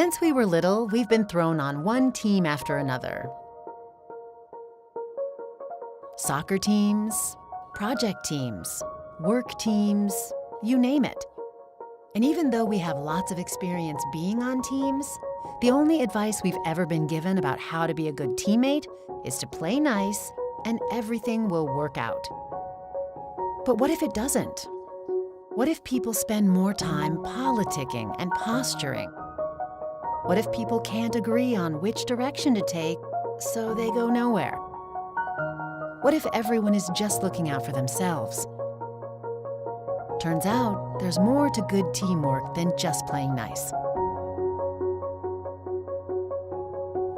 Since we were little, we've been thrown on one team after another. Soccer teams, project teams, work teams, you name it. And even though we have lots of experience being on teams, the only advice we've ever been given about how to be a good teammate is to play nice and everything will work out. But what if it doesn't? What if people spend more time politicking and posturing? What if people can't agree on which direction to take, so they go nowhere? What if everyone is just looking out for themselves? Turns out, there's more to good teamwork than just playing nice.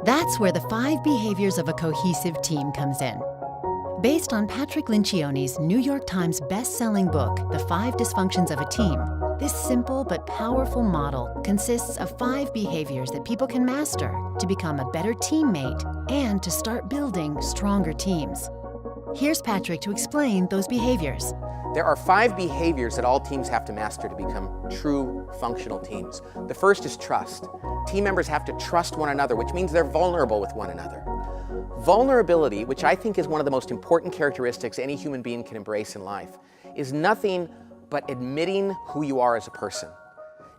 That's where the 5 behaviors of a cohesive team comes in. Based on Patrick Lencioni's New York Times best-selling book, The 5 Dysfunctions of a Team, this simple but powerful model consists of 5 behaviors that people can master to become a better teammate and to start building stronger teams. Here's Patrick to explain those behaviors. There are 5 behaviors that all teams have to master to become true functional teams. The first is trust. Team members have to trust one another, which means they're vulnerable with one another. Vulnerability, which I think is one of the most important characteristics any human being can embrace in life, is nothing but admitting who you are as a person.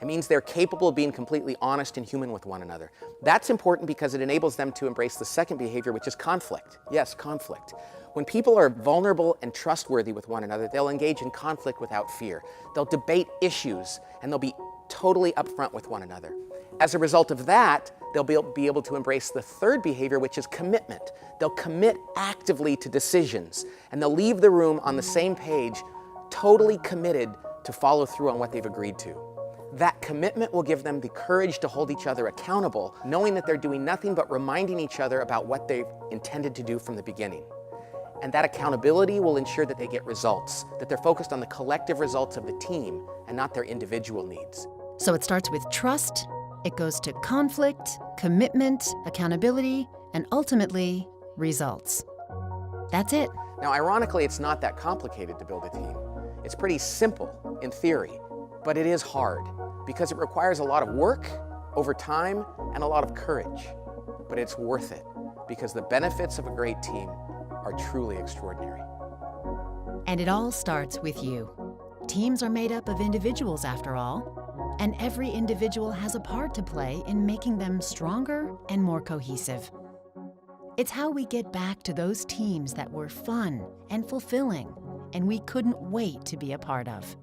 It means they're capable of being completely honest and human with one another. That's important because it enables them to embrace the second behavior, which is conflict. Yes, conflict. When people are vulnerable and trustworthy with one another, they'll engage in conflict without fear. They'll debate issues, and they'll be totally upfront with one another. As a result of that, they'll be able to embrace the third behavior, which is commitment. They'll commit actively to decisions, and they'll leave the room on the same page, totally committed to follow through on what they've agreed to. That commitment will give them the courage to hold each other accountable, knowing that they're doing nothing but reminding each other about what they've intended to do from the beginning. And that accountability will ensure that they get results, that they're focused on the collective results of the team and not their individual needs. So it starts with trust, it goes to conflict, commitment, accountability, and ultimately, results. That's it. Now, ironically, it's not that complicated to build a team. It's pretty simple in theory, but it is hard because it requires a lot of work over time and a lot of courage. But it's worth it because the benefits of a great team are truly extraordinary. And it all starts with you. Teams are made up of individuals after all, and every individual has a part to play in making them stronger and more cohesive. It's how we get back to those teams that were fun and fulfilling, and we couldn't wait to be a part of.